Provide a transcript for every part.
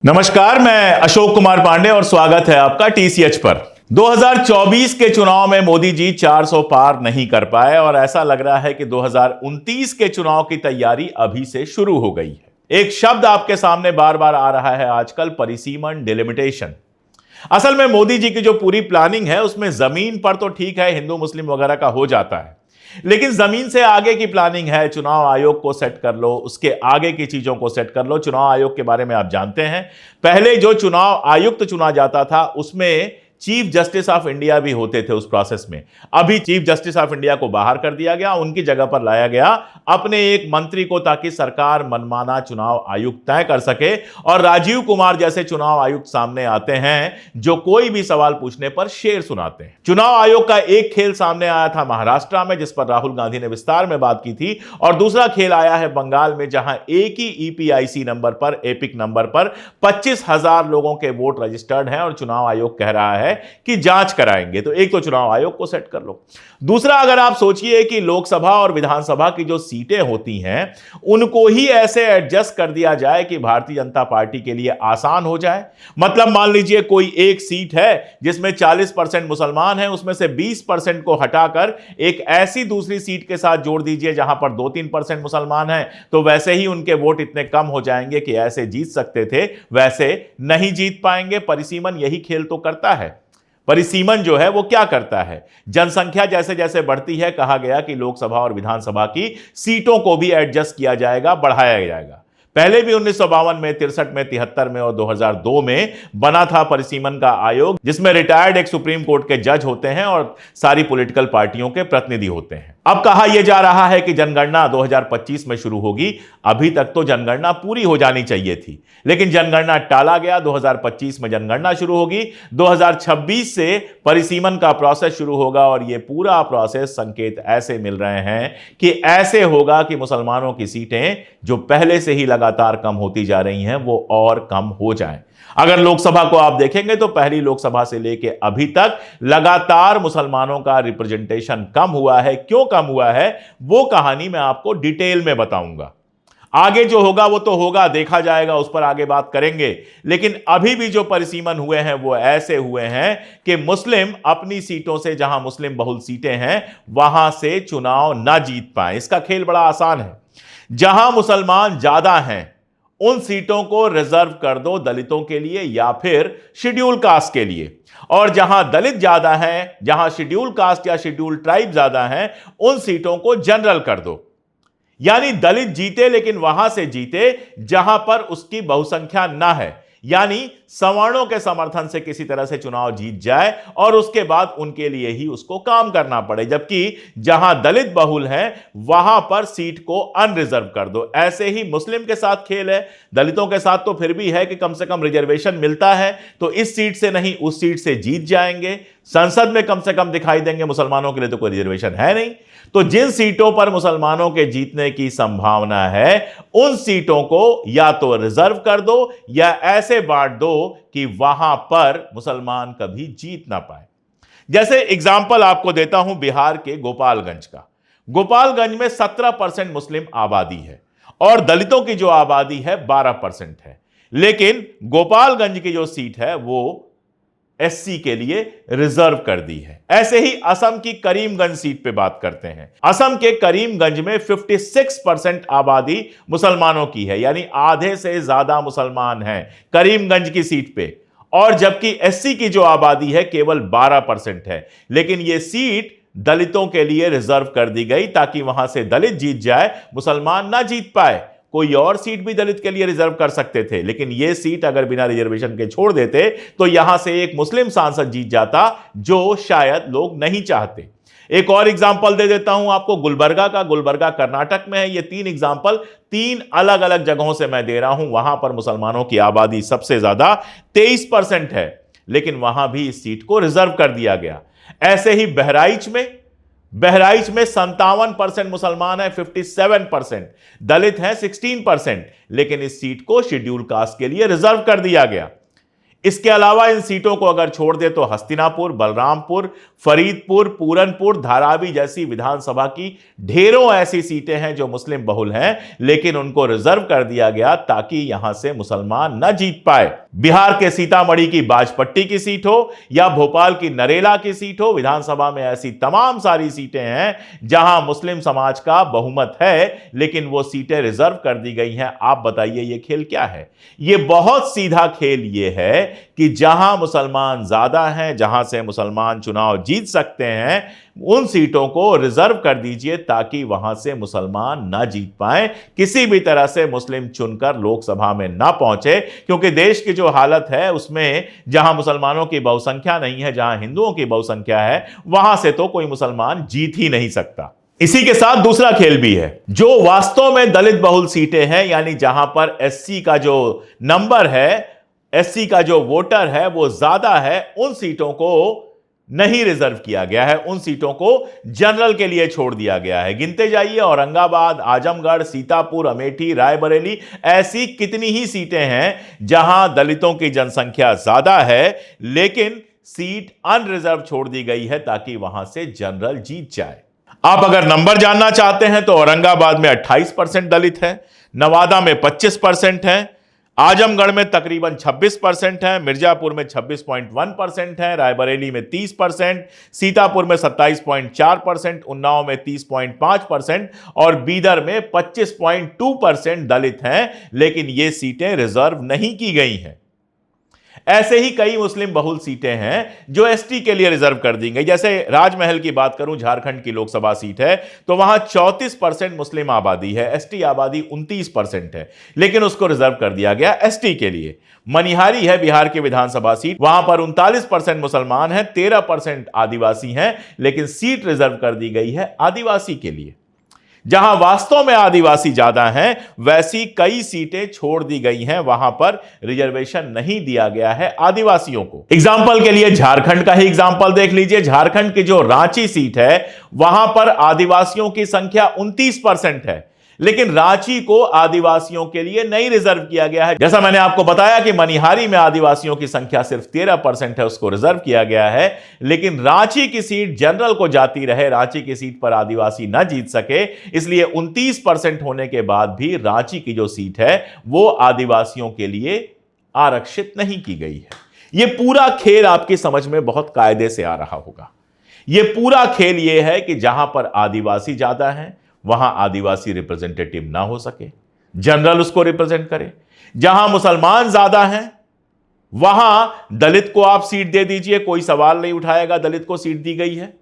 नमस्कार, मैं अशोक कुमार पांडे और स्वागत है आपका टीसीएच पर। 2024 के चुनाव में मोदी जी 400 पार नहीं कर पाए और ऐसा लग रहा है कि 2029 के चुनाव की तैयारी अभी से शुरू हो गई है। एक शब्द आपके सामने बार बार आ रहा है आजकल, परिसीमन, डिलिमिटेशन। असल में मोदी जी की जो पूरी प्लानिंग है उसमें जमीन पर तो ठीक है, हिंदू मुस्लिम वगैरह का हो जाता है, लेकिन जमीन से आगे की प्लानिंग है। चुनाव आयोग को सेट कर लो, उसके आगे की चीजों को सेट कर लो। चुनाव आयोग के बारे में आप जानते हैं, पहले जो चुनाव आयुक्त चुना जाता था उसमें चीफ जस्टिस ऑफ इंडिया भी होते थे उस प्रोसेस में। अभी चीफ जस्टिस ऑफ इंडिया को बाहर कर दिया गया, उनकी जगह पर लाया गया अपने एक मंत्री को, ताकि सरकार मनमाना चुनाव आयुक्त तय कर सके। और राजीव कुमार जैसे चुनाव आयुक्त सामने आते हैं जो कोई भी सवाल पूछने पर शेर सुनाते हैं। चुनाव आयोग का एक खेल सामने आया था महाराष्ट्र में, जिस पर राहुल गांधी ने विस्तार में बात की थी, और दूसरा खेल आया है बंगाल में, जहां एक ही ईपीआईसी नंबर पर, एपिक नंबर पर 25,000 लोगों के वोट रजिस्टर्ड हैं और चुनाव आयोग कह रहा है कि जांच कराएंगे। तो एक तो चुनाव आयोग को सेट कर लो। दूसरा, अगर आप सोचिए कि लोकसभा और विधानसभा की जो सीटें होती हैं उनको ही ऐसे एडजस्ट कर दिया जाए कि भारतीय जनता पार्टी के लिए आसान हो जाए। मतलब मान लीजिए कोई एक सीट है जिसमें 40% मुसलमान हैं, उसमें से 20% को हटाकर एक ऐसी दूसरी सीट के साथ जोड़ दीजिए जहां पर 2-3% मुसलमान हैं, तो वैसे ही उनके वोट इतने कम हो जाएंगे कि ऐसे जीत सकते थे वैसे नहीं जीत पाएंगे। परिसीमन यही खेल तो करता है। परिसीमन जो है वो क्या करता है, जनसंख्या जैसे जैसे बढ़ती है, कहा गया कि लोकसभा और विधानसभा की सीटों को भी एडजस्ट किया जाएगा, बढ़ाया जाएगा। पहले भी 1952 में, 63 में, 73 में और 2002 में बना था परिसीमन का आयोग, जिसमें रिटायर्ड एक सुप्रीम कोर्ट के जज होते हैं और सारी पॉलिटिकल पार्टियों के प्रतिनिधि होते हैं। अब कहा यह जा रहा है कि जनगणना 2025 में शुरू होगी। अभी तक तो जनगणना पूरी हो जानी चाहिए थी, लेकिन जनगणना टाला गया। 2025 में जनगणना शुरू होगी, 2026 से परिसीमन का प्रोसेस शुरू होगा। और यह पूरा प्रोसेस, संकेत ऐसे मिल रहे हैं कि ऐसे होगा कि मुसलमानों की सीटें जो पहले से ही लगातार कम होती जा रही हैं वो और कम हो जाएं। अगर लोकसभा को आप देखेंगे तो पहली लोकसभा से लेके अभी तक लगातार मुसलमानों का रिप्रेजेंटेशन कम हुआ है। क्यों कम हुआ है वो कहानी मैं आपको डिटेल में बताऊंगा। आगे जो होगा वो तो होगा, देखा जाएगा, उस पर आगे बात करेंगे। लेकिन अभी भी जो परिसीमन हुए हैं वो ऐसे हुए हैं कि मुस्लिम अपनी सीटों से, जहां मुस्लिम बहुल सीटें हैं, वहां से चुनाव ना जीत पाए। इसका खेल बड़ा आसान है। जहां मुसलमान ज्यादा हैं उन सीटों को रिजर्व कर दो दलितों के लिए या फिर शेड्यूल कास्ट के लिए, और जहां दलित ज्यादा हैं, जहां शेड्यूल कास्ट या शेड्यूल ट्राइब ज्यादा हैं, उन सीटों को जनरल कर दो। यानी दलित जीते, लेकिन वहां से जीते जहां पर उसकी बहुसंख्या ना है, यानी सवर्णों के समर्थन से किसी तरह से चुनाव जीत जाए और उसके बाद उनके लिए ही उसको काम करना पड़े। जबकि जहां दलित बहुल हैं वहां पर सीट को अनरिजर्व कर दो। ऐसे ही मुस्लिम के साथ खेल है। दलितों के साथ तो फिर भी है कि कम से कम रिजर्वेशन मिलता है, तो इस सीट से नहीं उस सीट से जीत जाएंगे। संसद में कम से कम दिखाई देंगे। मुसलमानों के लिए तो कोई रिजर्वेशन है नहीं। तो जिन सीटों पर मुसलमानों के जीतने की संभावना है उन सीटों को या तो रिजर्व कर दो या ऐसे बांट दो कि वहां पर मुसलमान कभी जीत ना पाए। जैसे एग्जाम्पल आपको देता हूं बिहार के गोपालगंज का। गोपालगंज में 17% मुस्लिम आबादी है और दलितों की जो आबादी है 12% है। लेकिन गोपालगंज की जो सीट है वो एससी के लिए रिजर्व कर दी है। ऐसे ही असम की करीमगंज सीट पे बात करते हैं। असम के करीमगंज में 56% आबादी मुसलमानों की है, यानी आधे से ज्यादा मुसलमान हैं करीमगंज की सीट पे, और जबकि एससी की जो आबादी है केवल 12% है। लेकिन यह सीट दलितों के लिए रिजर्व कर दी गई ताकि वहां से दलित जीत जाए, मुसलमान ना जीत पाए। कोई और सीट भी दलित के लिए रिजर्व कर सकते थे, लेकिन यह सीट अगर बिना रिजर्वेशन के छोड़ देते तो यहां से एक मुस्लिम सांसद जीत जाता, जो शायद लोग नहीं चाहते। एक और एग्जांपल दे देता हूं आपको गुलबर्गा का। गुलबर्गा कर्नाटक में है। ये 3 एग्जांपल 3 अलग अलग जगहों से मैं दे रहा हूं। वहां पर मुसलमानों की आबादी सबसे ज्यादा 23% है, लेकिन वहां भी इस सीट को रिजर्व कर दिया गया। ऐसे ही बहराइच में 57% मुसलमान है, 57%, दलित हैं 16%, लेकिन इस सीट को शेड्यूल कास्ट के लिए रिजर्व कर दिया गया। इसके अलावा इन सीटों को अगर छोड़ दे तो हस्तिनापुर, बलरामपुर, फरीदपुर, पूरनपुर, धारावी जैसी विधानसभा की ढेरों ऐसी सीटें हैं जो मुस्लिम बहुल हैं, लेकिन उनको रिजर्व कर दिया गया ताकि यहां से मुसलमान न जीत पाए। बिहार के सीतामढ़ी की बाजपट्टी की सीट हो या भोपाल की नरेला की सीट हो, विधानसभा में ऐसी तमाम सारी सीटें हैं जहां मुस्लिम समाज का बहुमत है, लेकिन वो सीटें रिजर्व कर दी गई हैं। आप बताइए ये खेल क्या है? ये बहुत सीधा खेल ये है कि जहां मुसलमान ज्यादा हैं, जहां से मुसलमान चुनाव जीत सकते हैं, उन सीटों को रिजर्व कर दीजिए ताकि वहां से मुसलमान ना जीत पाए, किसी भी तरह से मुस्लिम चुनकर लोकसभा में ना पहुंचे, क्योंकि देश की जो हालत है उसमें जहां मुसलमानों की बहुसंख्या नहीं है, जहां हिंदुओं की बहुसंख्या है, वहां से तो कोई मुसलमान जीत ही नहीं सकता। इसी के साथ दूसरा खेल भी है, जो वास्तव में दलित बहुल सीटें हैं, यानी जहां पर एससी का जो नंबर है, एससी का जो वोटर है वो ज्यादा है, उन सीटों को नहीं रिजर्व किया गया है, उन सीटों को जनरल के लिए छोड़ दिया गया है। गिनते जाइए, औरंगाबाद, आजमगढ़, सीतापुर, अमेठी, रायबरेली, ऐसी कितनी ही सीटें हैं जहां दलितों की जनसंख्या ज्यादा है, लेकिन सीट अनरिजर्व छोड़ दी गई है ताकि वहां से जनरल जीत जाए। आप अगर नंबर जानना चाहते हैं तो औरंगाबाद में 28% दलित है, नवादा में 25% है, आजमगढ़ में तकरीबन 26% है, मिर्जापुर में 26.1% है, रायबरेली में 30%, सीतापुर में 27.4%, उन्नाव में 30.5% और बीदर में 25.2% दलित हैं, लेकिन ये सीटें रिजर्व नहीं की गई हैं। ऐसे ही कई मुस्लिम बहुल सीटें हैं जो एसटी के लिए रिजर्व कर दी गई। जैसे राजमहल की बात करूं, झारखंड की लोकसभा सीट है, तो वहां 34% मुस्लिम आबादी है, एसटी आबादी 29% है, लेकिन उसको रिजर्व कर दिया गया एसटी के लिए। मनिहारी है बिहार की विधानसभा सीट, वहां पर 39% मुसलमान हैं, 13% आदिवासी हैं, लेकिन सीट रिजर्व कर दी गई है आदिवासी के लिए। जहां वास्तव में आदिवासी ज्यादा हैं, वैसी कई सीटें छोड़ दी गई हैं, वहां पर रिजर्वेशन नहीं दिया गया है आदिवासियों को। एग्जाम्पल के लिए झारखंड का ही एग्जाम्पल देख लीजिए। झारखंड की जो रांची सीट है, वहां पर आदिवासियों की संख्या 29% है, लेकिन रांची को आदिवासियों के लिए नहीं रिजर्व किया गया है। जैसा मैंने आपको बताया कि मनिहारी में आदिवासियों की संख्या सिर्फ 13% है, उसको रिजर्व किया गया है, लेकिन रांची की सीट जनरल को जाती रहे, रांची की सीट पर आदिवासी ना जीत सके, इसलिए 29% होने के बाद भी रांची की जो सीट है वो आदिवासियों के लिए आरक्षित नहीं की गई है। यह पूरा खेल आपकी समझ में बहुत कायदे से आ रहा होगा। यह पूरा खेल यह है कि जहां पर आदिवासी ज्यादा है वहां आदिवासी रिप्रेजेंटेटिव ना हो सके, जनरल उसको रिप्रेजेंट करे। जहां मुसलमान ज्यादा हैं वहां दलित को आप सीट दे दीजिए, कोई सवाल नहीं उठाएगा, दलित को सीट दी गई है।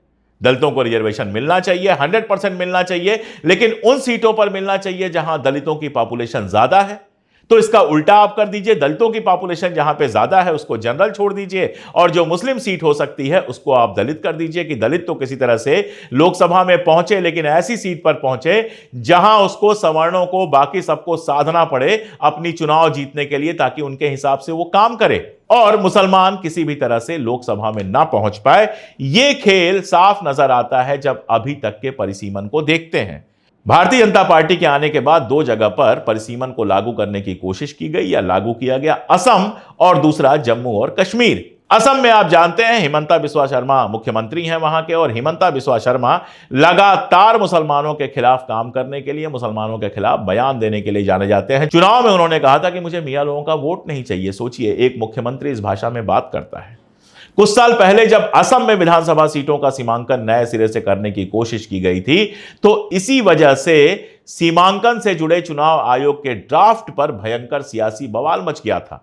दलितों को रिजर्वेशन मिलना चाहिए, 100% मिलना चाहिए, लेकिन उन सीटों पर मिलना चाहिए जहां दलितों की पॉपुलेशन ज्यादा है। तो इसका उल्टा आप कर दीजिए, दलितों की पॉपुलेशन जहां पे ज्यादा है उसको जनरल छोड़ दीजिए, और जो मुस्लिम सीट हो सकती है उसको आप दलित कर दीजिए कि दलित तो किसी तरह से लोकसभा में पहुंचे, लेकिन ऐसी सीट पर पहुंचे जहां उसको सवर्णों को, बाकी सबको साधना पड़े अपनी चुनाव जीतने के लिए, ताकि उनके हिसाब से वो काम करे और मुसलमान किसी भी तरह से लोकसभा में ना पहुंच पाए। यह खेल साफ नजर आता है जब अभी तक के परिसीमन को देखते हैं। भारतीय जनता पार्टी के आने के बाद दो जगह पर परिसीमन को लागू करने की कोशिश की गई या लागू किया गया, असम और दूसरा जम्मू और कश्मीर। असम में आप जानते हैं हिमंता बिस्वा शर्मा मुख्यमंत्री हैं वहां के, और हिमंता बिस्वा शर्मा लगातार मुसलमानों के खिलाफ काम करने के लिए, मुसलमानों के खिलाफ बयान देने के लिए जाने जाते हैं। चुनाव में उन्होंने कहा था कि मुझे मियां लोगों का वोट नहीं चाहिए। सोचिए, एक मुख्यमंत्री इस भाषा में बात करता है। कुछ साल पहले जब असम में विधानसभा सीटों का सीमांकन नए सिरे से करने की कोशिश की गई थी, तो इसी वजह से सीमांकन से जुड़े चुनाव आयोग के ड्राफ्ट पर भयंकर सियासी बवाल मच गया था।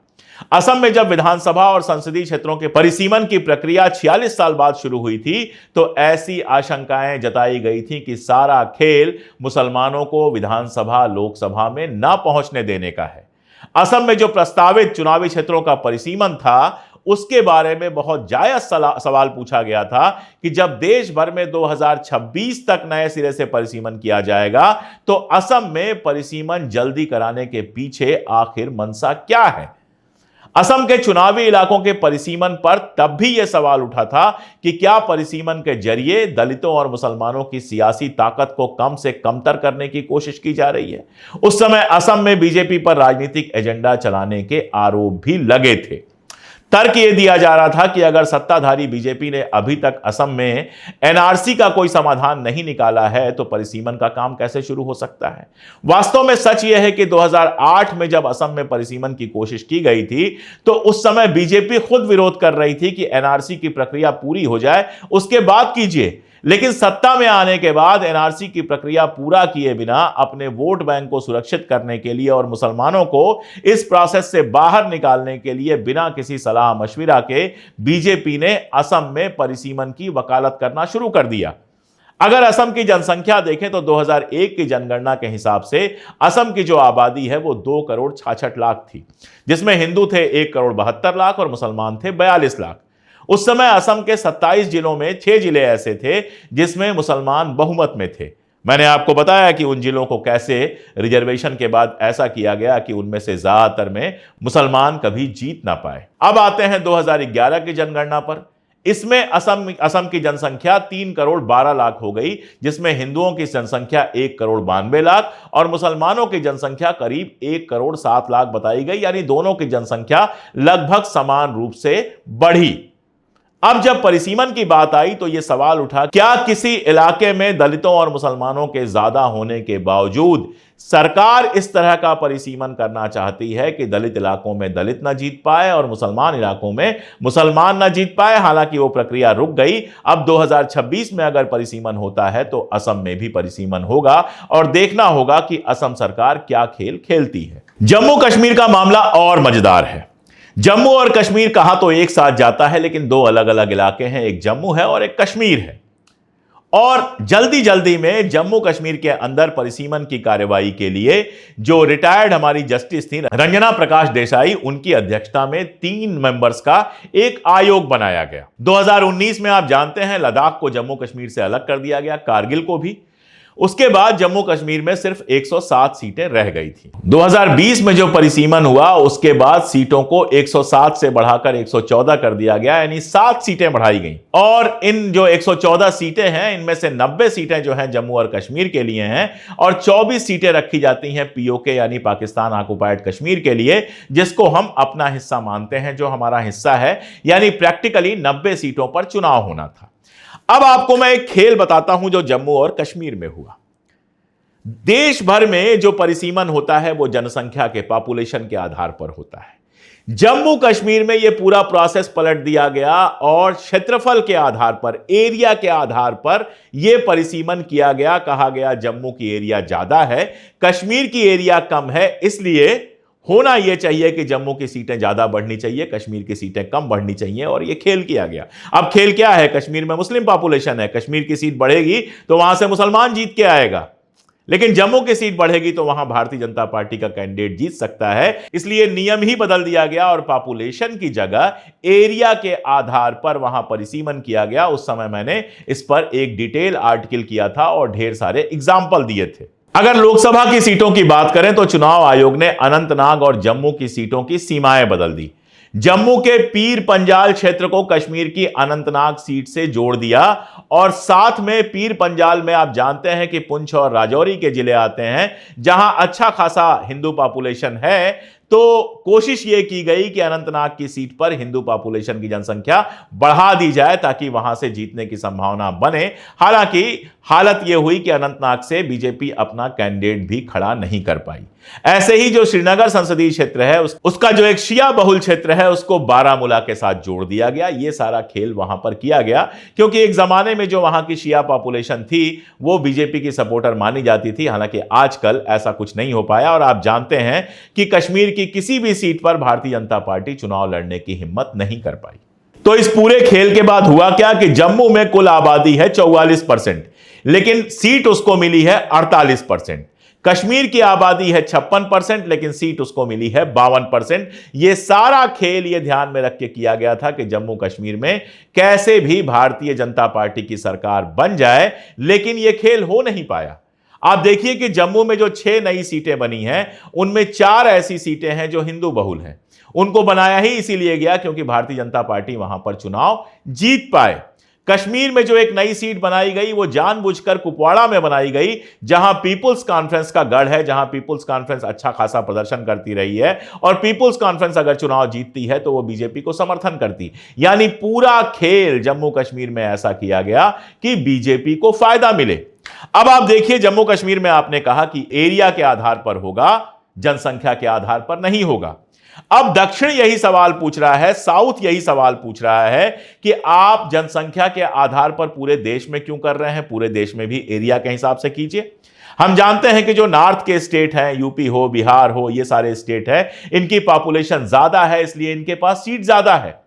असम में जब विधानसभा और संसदीय क्षेत्रों के परिसीमन की प्रक्रिया 46 साल बाद शुरू हुई थी, तो ऐसी आशंकाएं जताई गई थी कि सारा खेल मुसलमानों को विधानसभा लोकसभा में ना पहुंचने देने का है। असम में जो प्रस्तावित चुनावी क्षेत्रों का परिसीमन था, उसके बारे में बहुत जायज सवाल पूछा गया था कि जब देश भर में 2026 तक नए सिरे से परिसीमन किया जाएगा, तो असम में परिसीमन जल्दी कराने के पीछे आखिर मंशा क्या है। असम के चुनावी इलाकों के परिसीमन पर तब भी यह सवाल उठा था कि क्या परिसीमन के जरिए दलितों और मुसलमानों की सियासी ताकत को कम से कमतर करने की कोशिश की जा रही है। उस समय असम में बीजेपी पर राजनीतिक एजेंडा चलाने के आरोप भी लगे थे। तर्क यह दिया जा रहा था कि अगर सत्ताधारी बीजेपी ने अभी तक असम में एनआरसी का कोई समाधान नहीं निकाला है तो परिसीमन का काम कैसे शुरू हो सकता है। वास्तव में सच यह है कि 2008 में जब असम में परिसीमन की कोशिश की गई थी तो उस समय बीजेपी खुद विरोध कर रही थी कि एनआरसी की प्रक्रिया पूरी हो जाए उसके बाद कीजिए, लेकिन सत्ता में आने के बाद एनआरसी की प्रक्रिया पूरा किए बिना अपने वोट बैंक को सुरक्षित करने के लिए और मुसलमानों को इस प्रोसेस से बाहर निकालने के लिए बिना किसी सलाह मशविरा के बीजेपी ने असम में परिसीमन की वकालत करना शुरू कर दिया। अगर असम की जनसंख्या देखें तो 2001 की जनगणना के हिसाब से असम की जो आबादी है वो 2 करोड़ 66 लाख थी, जिसमें हिंदू थे 1 करोड़ 72 लाख और मुसलमान थे 42 लाख। उस समय असम के 27 जिलों में 6 जिले ऐसे थे जिसमें मुसलमान बहुमत में थे। मैंने आपको बताया कि उन जिलों को कैसे रिजर्वेशन के बाद ऐसा किया गया कि उनमें से ज्यादातर में मुसलमान कभी जीत ना पाए। अब आते हैं 2011 की जनगणना पर। इसमें असम की जनसंख्या 3 करोड़ 12 लाख हो गई, जिसमें हिंदुओं की जनसंख्या 1 करोड़ 92 लाख और मुसलमानों की जनसंख्या करीब 1 करोड़ 7 लाख बताई गई, यानी दोनों की जनसंख्या लगभग समान रूप से बढ़ी। अब जब परिसीमन की बात आई तो यह सवाल उठा, क्या किसी इलाके में दलितों और मुसलमानों के ज्यादा होने के बावजूद सरकार इस तरह का परिसीमन करना चाहती है कि दलित इलाकों में दलित ना जीत पाए और मुसलमान इलाकों में मुसलमान ना जीत पाए? हालांकि वो प्रक्रिया रुक गई। अब 2026 में अगर परिसीमन होता है तो असम में भी परिसीमन होगा और देखना होगा कि असम सरकार क्या खेल खेलती है। जम्मू कश्मीर का मामला और मजेदार है। जम्मू और कश्मीर कहा तो एक साथ जाता है, लेकिन 2 अलग अलग इलाके हैं, एक जम्मू है और एक कश्मीर है। और जल्दी जल्दी में जम्मू कश्मीर के अंदर परिसीमन की कार्रवाई के लिए जो रिटायर्ड हमारी जस्टिस थी रंजना प्रकाश देसाई, उनकी अध्यक्षता में 3 मेंबर्स का एक आयोग बनाया गया। 2019 में आप जानते हैं लद्दाख को जम्मू कश्मीर से अलग कर दिया गया, कारगिल को भी। उसके बाद जम्मू कश्मीर में सिर्फ 107 सीटें रह गई थी। 2020 में जो परिसीमन हुआ उसके बाद सीटों को 107 से बढ़ाकर 114 कर दिया गया, यानी 7 सीटें बढ़ाई गई। और इन जो 114 सीटें हैं इनमें से 90 सीटें जो हैं जम्मू और कश्मीर के लिए हैं और 24 सीटें रखी जाती हैं पीओके यानी पाकिस्तान ऑक्युपाइड कश्मीर के लिए, जिसको हम अपना हिस्सा मानते हैं, जो हमारा हिस्सा है। यानी प्रैक्टिकली 90 सीटों पर चुनाव होना था। अब आपको मैं एक खेल बताता हूं जो जम्मू और कश्मीर में हुआ। देश भर में जो परिसीमन होता है वो जनसंख्या के पॉपुलेशन के आधार पर होता है। जम्मू कश्मीर में यह पूरा प्रोसेस पलट दिया गया और क्षेत्रफल के आधार पर, एरिया के आधार पर यह परिसीमन किया गया। कहा गया जम्मू की एरिया ज्यादा है, कश्मीर की एरिया कम है, इसलिए होना यह चाहिए कि जम्मू की सीटें ज्यादा बढ़नी चाहिए, कश्मीर की सीटें कम बढ़नी चाहिए, और यह खेल किया गया। अब खेल क्या है? कश्मीर में मुस्लिम पॉपुलेशन है, कश्मीर की सीट बढ़ेगी तो वहां से मुसलमान जीत के आएगा, लेकिन जम्मू की सीट बढ़ेगी तो वहां भारतीय जनता पार्टी का कैंडिडेट जीत सकता है। इसलिए नियम ही बदल दिया गया और पॉपुलेशन की जगह एरिया के आधार पर वहां परिसीमन किया गया। उस समय मैंने इस पर एक डिटेल आर्टिकल किया था और ढेर सारे एग्जाम्पल दिए थे। अगर लोकसभा की सीटों की बात करें तो चुनाव आयोग ने अनंतनाग और जम्मू की सीटों की सीमाएं बदल दी। जम्मू के पीर पंजाल क्षेत्र को कश्मीर की अनंतनाग सीट से जोड़ दिया और साथ में पीर पंजाल में आप जानते हैं कि पुंछ और राजौरी के जिले आते हैं जहां अच्छा खासा हिंदू पॉपुलेशन है। तो कोशिश यह की गई कि अनंतनाग की सीट पर हिंदू पॉपुलेशन की जनसंख्या बढ़ा दी जाए ताकि वहां से जीतने की संभावना बने। हालांकि हालत यह हुई कि अनंतनाग से बीजेपी अपना कैंडिडेट भी खड़ा नहीं कर पाई। ऐसे ही जो श्रीनगर संसदीय क्षेत्र है उसका जो एक शिया बहुल क्षेत्र है उसको बारामूला के साथ जोड़ दिया गया। यह सारा खेल वहां पर किया गया क्योंकि एक जमाने में जो वहां की शिया पॉपुलेशन थी वो बीजेपी की सपोर्टर मानी जाती थी। हालांकि आजकल ऐसा कुछ नहीं हो पाया और आप जानते हैं कि कश्मीर की किसी भी सीट पर भारतीय जनता पार्टी चुनाव लड़ने की हिम्मत नहीं कर पाई। तो इस पूरे खेल के बाद हुआ क्या कि जम्मू में कुल आबादी है 44%, लेकिन सीट उसको मिली है 48%। कश्मीर की आबादी है 56%, लेकिन सीट उसको मिली है 52%। यह सारा खेल यह ध्यान में रख के किया गया था कि जम्मू कश्मीर में कैसे भी भारतीय जनता पार्टी की सरकार बन जाए, लेकिन यह खेल हो नहीं पाया। आप देखिए कि जम्मू में जो 6 नई सीटें बनी हैं उनमें 4 ऐसी सीटें हैं जो हिंदू बहुल हैं। उनको बनाया ही इसीलिए गया क्योंकि भारतीय जनता पार्टी वहां पर चुनाव जीत पाए। कश्मीर में जो एक नई सीट बनाई गई वो जानबूझकर कुपवाड़ा में बनाई गई, जहां पीपुल्स कॉन्फ्रेंस का गढ़ है, जहां पीपुल्स कॉन्फ्रेंस अच्छा खासा प्रदर्शन करती रही है और पीपुल्स कॉन्फ्रेंस अगर चुनाव जीतती है तो वो बीजेपी को समर्थन करती। यानी पूरा खेल जम्मू कश्मीर में ऐसा किया गया कि बीजेपी को फायदा मिले। अब आप देखिए, जम्मू कश्मीर में आपने कहा कि एरिया के आधार पर होगा, जनसंख्या के आधार पर नहीं होगा। अब दक्षिण यही सवाल पूछ रहा है, साउथ यही सवाल पूछ रहा है कि आप जनसंख्या के आधार पर पूरे देश में क्यों कर रहे हैं? पूरे देश में भी एरिया के हिसाब से कीजिए। हम जानते हैं कि जो नॉर्थ के स्टेट हैं, यूपी हो, बिहार हो, ये सारे स्टेट हैं, इनकी पॉपुलेशन ज्यादा है, इसलिए इनके पास सीट ज्यादा है।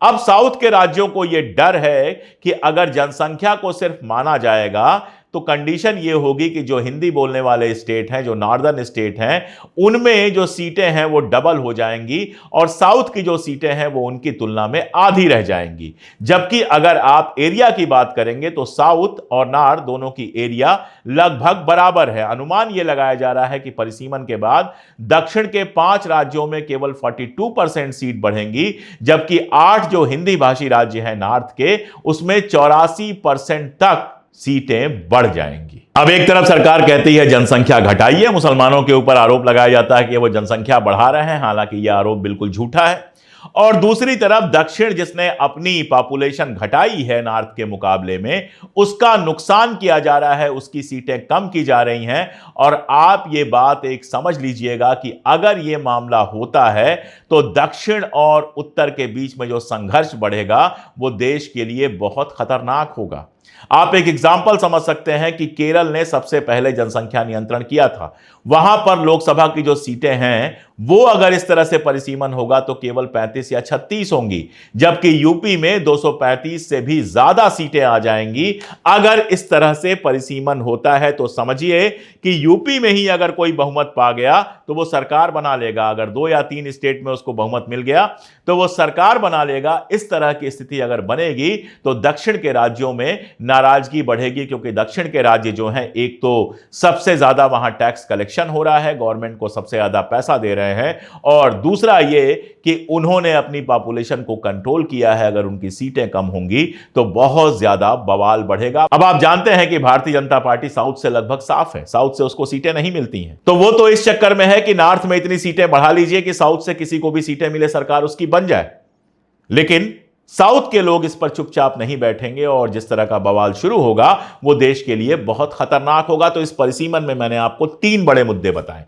अब साउथ के राज्यों को यह डर है कि अगर जनसंख्या को सिर्फ माना जाएगा तो कंडीशन यह होगी कि जो हिंदी बोलने वाले स्टेट हैं, जो नॉर्दर्न स्टेट हैं, उनमें जो सीटें हैं वो डबल हो जाएंगी और साउथ की जो सीटें हैं वो उनकी तुलना में आधी रह जाएंगी। जबकि अगर आप एरिया की बात करेंगे तो साउथ और नॉर्थ दोनों की एरिया लगभग बराबर है। अनुमान यह लगाया जा रहा है कि परिसीमन के बाद दक्षिण के 5 राज्यों में केवल 42% सीट बढ़ेंगी, जबकि 8 जो हिंदी भाषी राज्य हैं नॉर्थ के, उसमें 84% तक सीटें बढ़ जाएंगी। अब एक तरफ सरकार कहती है जनसंख्या घटाइए, मुसलमानों के ऊपर आरोप लगाया जाता है कि वो जनसंख्या बढ़ा रहे हैं, हालांकि यह आरोप बिल्कुल झूठा है। और दूसरी तरफ दक्षिण जिसने अपनी पॉपुलेशन घटाई है नॉर्थ के मुकाबले में, उसका नुकसान किया जा रहा है, उसकी सीटें कम की जा रही हैं। और आप ये बात एक समझ लीजिएगा कि अगर ये मामला होता है तो दक्षिण और उत्तर के बीच में जो संघर्ष बढ़ेगा वो देश के लिए बहुत खतरनाक होगा। आप एक एग्जाम्पल समझ सकते हैं कि केरल ने सबसे पहले जनसंख्या नियंत्रण किया था। वहां पर लोकसभा की जो सीटें हैं वो अगर इस तरह से परिसीमन होगा तो केवल 35 या 36 होंगी, जबकि यूपी में 235 से भी ज्यादा सीटें आ जाएंगी। अगर इस तरह से परिसीमन होता है तो समझिए कि यूपी में ही अगर कोई बहुमत पा गया तो वो सरकार बना लेगा। अगर 2 या 3 स्टेट में उसको बहुमत मिल गया तो वो सरकार बना लेगा। इस तरह की स्थिति अगर बनेगी तो दक्षिण के राज्यों में नाराजगी बढ़ेगी, क्योंकि दक्षिण के राज्य जो हैं, एक तो सबसे ज्यादा वहां टैक्स कलेक्शन हो रहा है, गवर्नमेंट को सबसे ज्यादा पैसा दे रहे हैं, और दूसरा ये कि उन्होंने अपनी पॉपुलेशन को कंट्रोल किया है। अगर उनकी सीटें कम होंगी तो बहुत ज्यादा बवाल बढ़ेगा। अब आप जानते हैं कि भारतीय जनता पार्टी साउथ से लगभग साफ है, साउथ से उसको सीटें नहीं मिलती हैं, तो वो तो इस चक्कर में है कि नॉर्थ में इतनी सीटें बढ़ा लीजिए कि साउथ से किसी को भी सीटें मिले, सरकार उसकी बन जाए। लेकिन साउथ के लोग इस पर चुपचाप नहीं बैठेंगे और जिस तरह का बवाल शुरू होगा वो देश के लिए बहुत खतरनाक होगा। तो इस परिसीमन में मैंने आपको 3 बड़े मुद्दे बताए।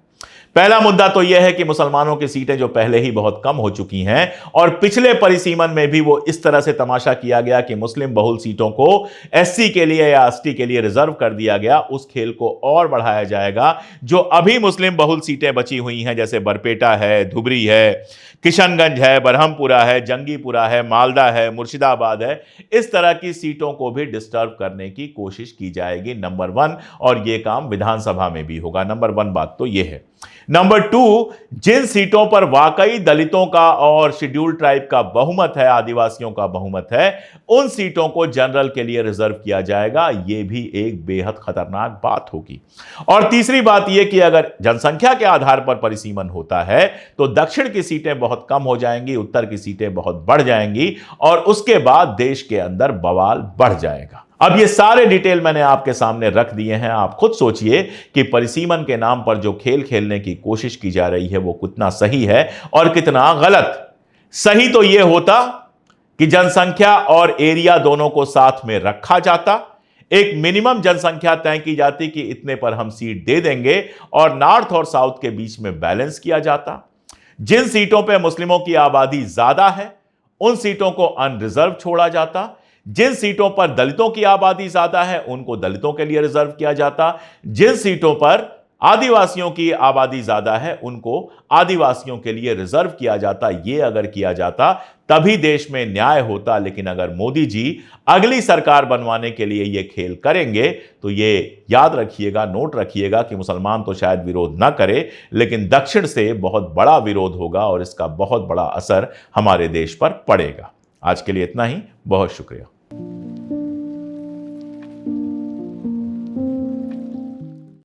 पहला मुद्दा तो यह है कि मुसलमानों की सीटें जो पहले ही बहुत कम हो चुकी हैं, और पिछले परिसीमन में भी वो इस तरह से तमाशा किया गया कि मुस्लिम बहुल सीटों को एससी के लिए या एसटी के लिए रिजर्व कर दिया गया, उस खेल को और बढ़ाया जाएगा। जो अभी मुस्लिम बहुल सीटें बची हुई हैं, जैसे बरपेटा है, धुबरी है, किशनगंज है, बरहमपुरा है, जंगीपुरा है, मालदा है, मुर्शिदाबाद है, इस तरह की सीटों को भी डिस्टर्ब करने की कोशिश की जाएगी, नंबर 1। और यह काम विधानसभा में भी होगा। नंबर 1 बात तो यह है। नंबर 2, जिन सीटों पर वाकई दलितों का और शेड्यूल्ड ट्राइब का बहुमत है, आदिवासियों का बहुमत है, उन सीटों को जनरल के लिए रिजर्व किया जाएगा। यह भी एक बेहद खतरनाक बात होगी। और तीसरी बात यह कि अगर जनसंख्या के आधार पर परिसीमन होता है तो दक्षिण की सीटें बहुत कम हो जाएंगी, उत्तर की सीटें बहुत बढ़ जाएंगी, और उसके बाद देश के अंदर बवाल बढ़ जाएगा। अब ये सारे डिटेल मैंने आपके सामने रख दिए हैं। आप खुद सोचिए कि परिसीमन के नाम पर जो खेल खेलने की कोशिश की जा रही है वो कितना सही है और कितना गलत। सही तो यह होता कि जनसंख्या और एरिया दोनों को साथ में रखा जाता, एक मिनिमम जनसंख्या तय की जाती कि इतने पर हम सीट दे देंगे, और नॉर्थ और साउथ के बीच में बैलेंस किया जाता। जिन सीटों पर मुस्लिमों की आबादी ज्यादा है उन सीटों को अनरिजर्व छोड़ा जाता। जिन सीटों पर दलितों की आबादी ज्यादा है उनको दलितों के लिए रिजर्व किया जाता। जिन सीटों पर आदिवासियों की आबादी ज्यादा है उनको आदिवासियों के लिए रिजर्व किया जाता। यह अगर किया जाता तभी देश में न्याय होता। लेकिन अगर मोदी जी अगली सरकार बनवाने के लिए यह खेल करेंगे तो यह याद रखिएगा, नोट रखिएगा कि मुसलमान तो शायद विरोध ना करे, लेकिन दक्षिण से बहुत बड़ा विरोध होगा और इसका बहुत बड़ा असर हमारे देश पर पड़ेगा। आज के लिए इतना ही। बहुत शुक्रिया।